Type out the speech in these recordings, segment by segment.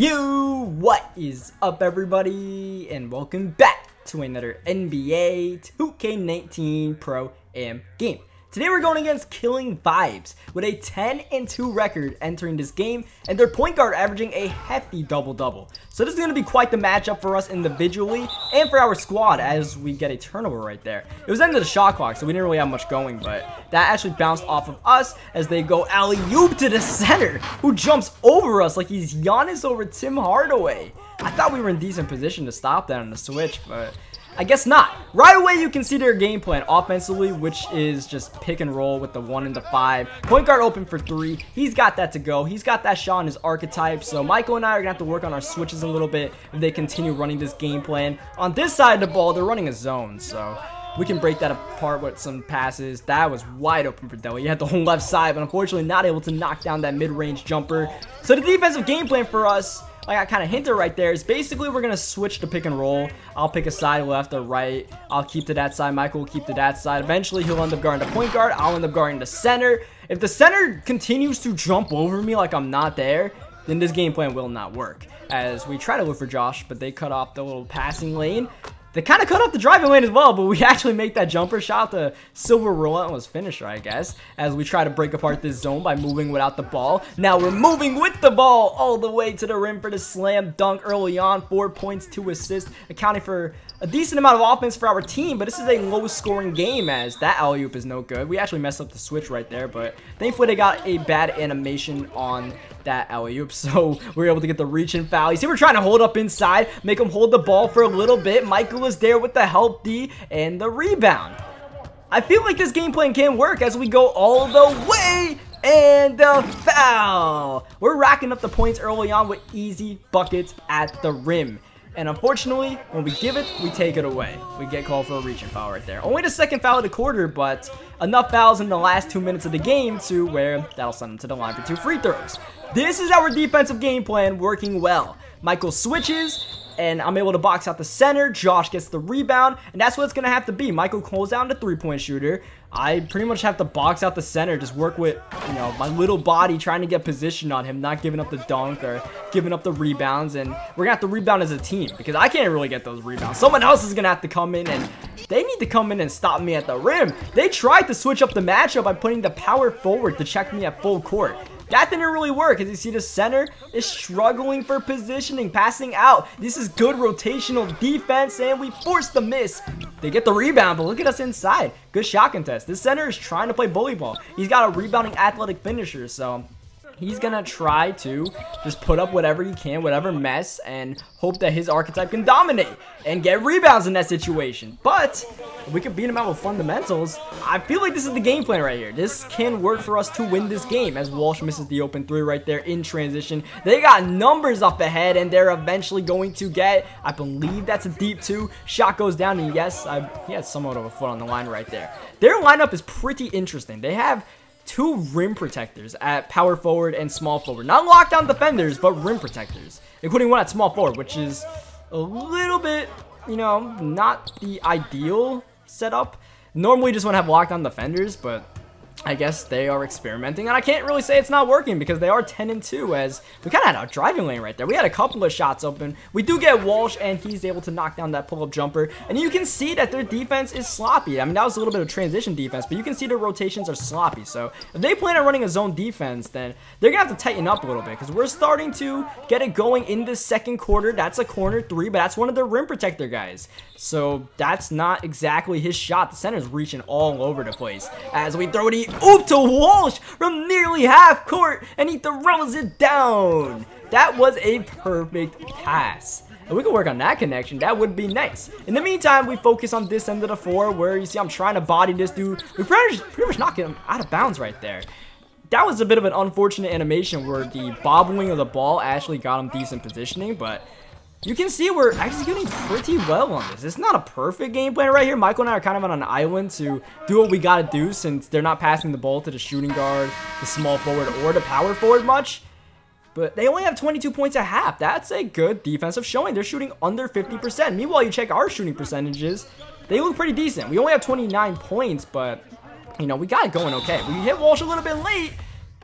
What is up, everybody, and welcome back to another NBA 2K19 Pro Am game. Today we're going against Killing Vibes with a 10-2 record entering this game, and their point guard averaging a hefty double-double. So this is going to be quite the matchup for us individually and for our squad as we get a turnover right there. It was the end of the shot clock, so we didn't really have much going, but that actually bounced off of us as they go alley-oop to the center, who jumps over us like he's Giannis over Tim Hardaway. I thought we were in decent position to stop that on the switch, but I guess not. Right away, you can see their game plan offensively, which is just pick and roll with the 1 and the 5. Point guard open for 3. He's got that to go. He's got that shot in his archetype. So Michael and I are going to have to work on our switches a little bit if they continue running this game plan. On this side of the ball, they're running a zone. So we can break that apart with some passes. That was wide open for Deli. He had the whole left side, but unfortunately not able to knock down that mid-range jumper. So the defensive game plan for us, like I kind of hinted right there, is basically we're going to switch to pick and roll. I'll pick a side, left or right. I'll keep to that side. Michael will keep to that side. Eventually, he'll end up guarding the point guard. I'll end up guarding the center. If the center continues to jump over me like I'm not there, then this game plan will not work. As we try to look for Josh, but they cut off the little passing lane. They kind of cut off the driving lane as well, but we actually make that jumper shot. The silver relentless finisher, I guess, as we try to break apart this zone by moving without the ball. Now we're moving with the ball all the way to the rim for the slam dunk early on. 4 points, 2 assists, accounting for a decent amount of offense for our team, but this is a low-scoring game as that alley-oop is no good. We actually messed up the switch right there, but thankfully they got a bad animation on that alley-oop, so we were able to get the reach and foul. You see, we're trying to hold up inside, make him hold the ball for a little bit. Michael is there with the help D and the rebound. I feel like this game plan can work as we go all the way. And the foul. We're racking up the points early on with easy buckets at the rim. And unfortunately, when we give it, we take it away. We get called for a reach and foul right there. Only the second foul of the quarter, but enough fouls in the last 2 minutes of the game to where that'll send them to the line for 2 free throws. This is our defensive game plan working well. Michael switches, and I'm able to box out the center. Josh gets the rebound, and that's what it's going to have to be. Michael closed down the three-point shooter. I pretty much have to box out the center, just work with, you know, my little body trying to get position on him, not giving up the dunk or giving up the rebounds. And we're going to have to rebound as a team because I can't really get those rebounds. Someone else is going to have to come in, and they need to come in and stop me at the rim. They tried to switch up the matchup by putting the power forward to check me at full court. That didn't really work, as you see the center is struggling for positioning, passing out. This is good rotational defense, and we force the miss. They get the rebound, but look at us inside. Good shot contest. This center is trying to play bully ball. He's got a rebounding athletic finisher, so he's going to try to just put up whatever he can, whatever mess, and hope that his archetype can dominate and get rebounds in that situation. But if we could beat him out with fundamentals, I feel like this is the game plan right here. This can work for us to win this game as Walsh misses the open 3 right there in transition. They got numbers up ahead, and they're eventually going to get, I believe that's a deep 2. Shot goes down, and yes, he had somewhat of a foot on the line right there. Their lineup is pretty interesting. They have 2 rim protectors at power forward and small forward. Not lockdown defenders, but rim protectors, including one at small forward, which is a little bit, you know, not the ideal setup. Normally just want to have lockdown defenders, but I guess they are experimenting, and I can't really say it's not working because they are 10-2 as we kind of had a driving lane right there. We had a couple of shots open. We do get Walsh, and he's able to knock down that pull-up jumper, and you can see that their defense is sloppy. I mean, that was a little bit of transition defense, but you can see their rotations are sloppy. So if they plan on running a zone defense, then they're going to have to tighten up a little bit because we're starting to get it going in this second quarter. That's a corner 3, but that's one of their rim protector guys. So that's not exactly his shot. The center's reaching all over the place as we throw the oop to Walsh from nearly half court, and he throws it down. That was a perfect pass. If we could work on that connection, that would be nice. In the meantime, we focus on this end of the floor where you see I'm trying to body this dude. We pretty much knock him out of bounds right there. That was a bit of an unfortunate animation where the bobbling of the ball actually got him decent positioning, but you can see we're executing pretty well on this. It's not a perfect game plan right here. Michael and I are kind of on an island to do what we got to do since they're not passing the ball to the shooting guard, the small forward, or the power forward much. But they only have 22 points at half. That's a good defensive showing. They're shooting under 50%. Meanwhile, you check our shooting percentages. They look pretty decent. We only have 29 points, but, you know, we got it going okay. We hit Walsh a little bit late,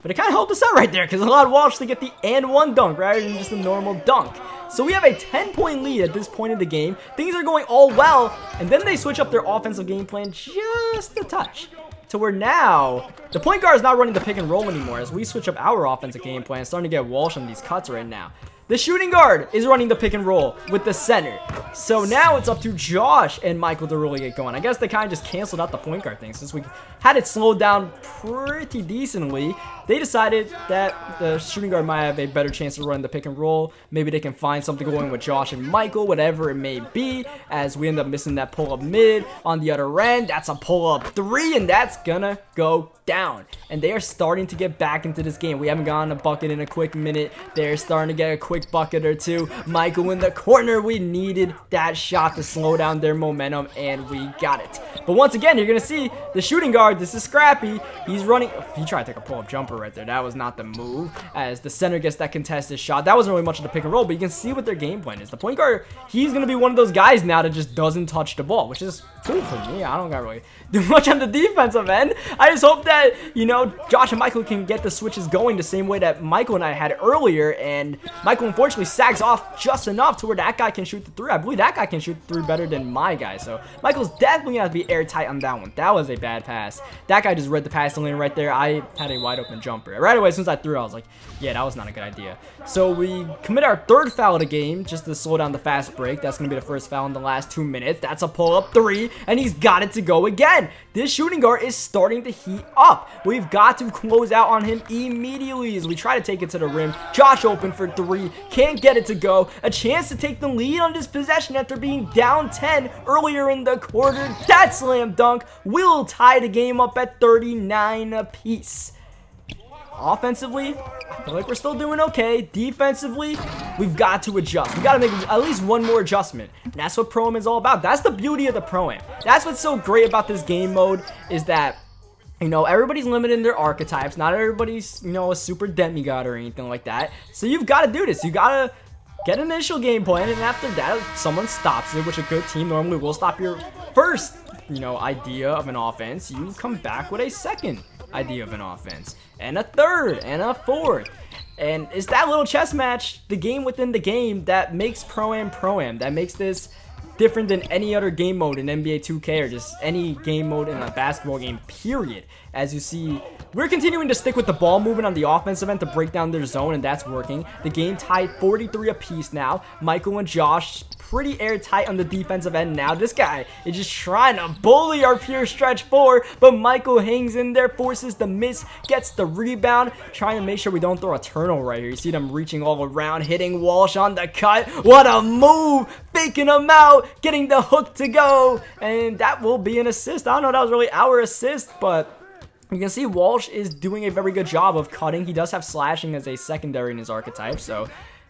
But it kind of helped us out right there because it allowed Walsh to get the and one dunk rather than just a normal dunk. So we have a 10-point lead at this point in the game. Things are going all well, and then they switch up their offensive game plan just a touch. To where now, the point guard is not running the pick and roll anymore as we switch up our offensive game plan, starting to get Walsh on these cuts right now. The shooting guard is running the pick and roll with the center. So now it's up to Josh and Michael to really get going. I guess they kind of just canceled out the point guard thing since we had it slowed down pretty decently. They decided that the shooting guard might have a better chance to run the pick and roll. Maybe they can find something going with Josh and Michael, whatever it may be, as we end up missing that pull-up mid on the other end. That's a pull-up 3, and that's gonna go down. And they are starting to get back into this game. We haven't gotten a bucket in a quick minute. They're starting to get a quick bucket or two. Michael in the corner. We needed that shot to slow down their momentum, and we got it. But once again, you're gonna see the shooting guard. This is Scrappy. He's running. He tried to take a pull-up jumper right there. That was not the move. As the center gets that contested shot. That wasn't really much of the pick and roll, but you can see what their game plan is. The point guard, he's gonna be one of those guys now that just doesn't touch the ball, which is cool for me. I don't gotta really do much on the defensive end. I just hope that, you know, Josh and Michael can get the switches going the same way that Michael and I had earlier, and Michael unfortunately sags off just enough to where that guy can shoot the 3. I believe that guy can shoot the 3 better than my guy, so Michael's definitely gonna have to be airtight on that one. That was a bad pass. That guy just read the passing lane right there. I had a wide open jumper. Right away, as soon as I threw, I was like, yeah, that was not a good idea. So we commit our 3rd foul of the game just to slow down the fast break. That's gonna be the first foul in the last 2 minutes. That's a pull-up 3, and he's got it to go again. This shooting guard is starting to heat up. We've got to close out on him immediately as we try to take it to the rim. Josh open for 3, can't get it to go. A chance to take the lead on this possession after being down 10 earlier in the quarter. That slam dunk will tie the game up at 39 apiece. Offensively, I feel like we're still doing okay. Defensively, we've got to adjust. We got to make at least one more adjustment. And that's what Pro-Am is all about. That's the beauty of the Pro-Am. That's what's so great about this game mode is that, you know, everybody's limited in their archetypes. Not everybody's, you know, a super demigod or anything like that. So you've got to do this. You got to get an initial game plan, and after that, if someone stops it, which a good team normally will stop your first, you know, idea of an offense, you come back with a second idea of an offense, and a third, and a fourth. And it's that little chess match, the game within the game, that makes Pro-Am Pro-Am, that makes this different than any other game mode in NBA 2K or just any game mode in a basketball game, period. As you see, we're continuing to stick with the ball movement on the offensive end to break down their zone, and that's working. The game tied 43 apiece now. Michael and Josh pretty airtight on the defensive end now. This guy is just trying to bully our pure stretch 4, but Michael hangs in there, forces the miss, gets the rebound, trying to make sure we don't throw a turnover right here. You see them reaching all around, hitting Walsh on the cut. What a move! Faking him out, getting the hook to go, and that will be an assist. I don't know if that was really our assist, but you can see Walsh is doing a very good job of cutting. He does have slashing as a secondary in his archetype, so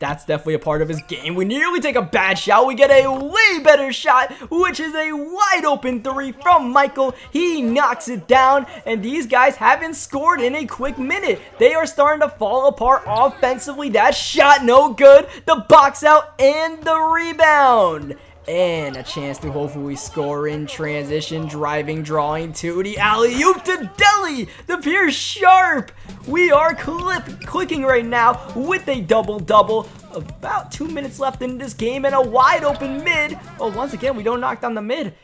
that's definitely a part of his game. We nearly take a bad shot. We get a way better shot, which is a wide open 3 from Michael. He knocks it down, and these guys haven't scored in a quick minute. They are starting to fall apart offensively. That shot no good. The box out and the rebound. And a chance to hopefully score in transition, driving, drawing to the alley-oop to Deli, the pure sharp. We are clicking right now with a double-double. About 2 minutes left in this game and a wide open mid. Oh, once again, we don't knock down the mid.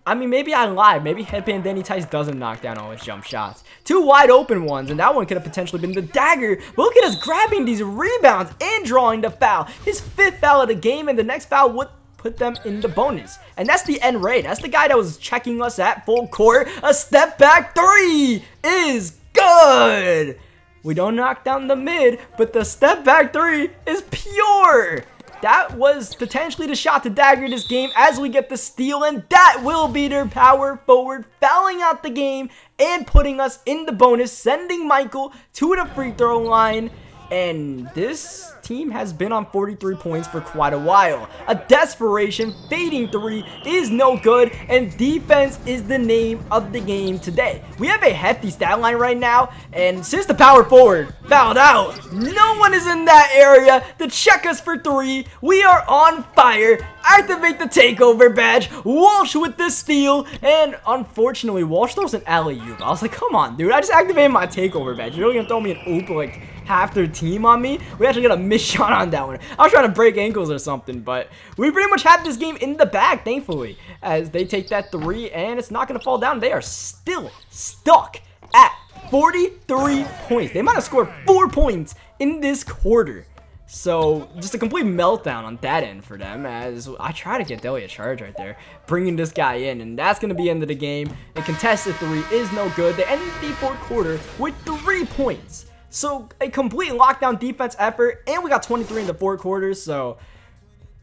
I mean, maybe I lied. Maybe Headband Danny Tice doesn't knock down all his jump shots. 2 wide open ones, and that one could have potentially been the dagger. But look at us grabbing these rebounds and drawing the foul. His 5th foul of the game, and the next foul would put them in the bonus. And that's the end rate. That's the guy that was checking us at full court. A step back 3 is good. We don't knock down the mid, but the step back 3 is pure. That was potentially the shot to dagger this game as we get the steal, and that will be their power forward, fouling out the game and putting us in the bonus, sending Michael to the free throw line. And this team has been on 43 points for quite a while. A desperation fading 3 is no good, and defense is the name of the game today. We have a hefty stat line right now, and since the power forward fouled out, no one is in that area to check us for 3. We are on fire. Activate the takeover badge. Walsh with the steal, and unfortunately Walsh throws an alley-oop. I was like, come on, dude, I just activated my takeover badge. You're really gonna throw me an oop like half their team on me? We actually got a missed shot on that one. I was trying to break ankles or something, but we pretty much have this game in the bag, thankfully, as they take that 3 and it's not gonna fall down. They are still stuck at 43 points. They might have scored 4 points in this quarter. So, just a complete meltdown on that end for them, as I try to get Deli a charge right there, bringing this guy in, and that's going to be the end of the game. And contested 3 is no good. They end the fourth quarter with 3 points. So, a complete lockdown defense effort, and we got 23 in the fourth quarter, so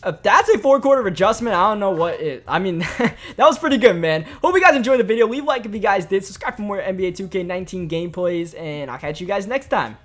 if that's a 4-quarter adjustment, I don't know what is. I mean, that was pretty good, man. Hope you guys enjoyed the video. Leave a like if you guys did. Subscribe for more NBA 2K19 gameplays, and I'll catch you guys next time.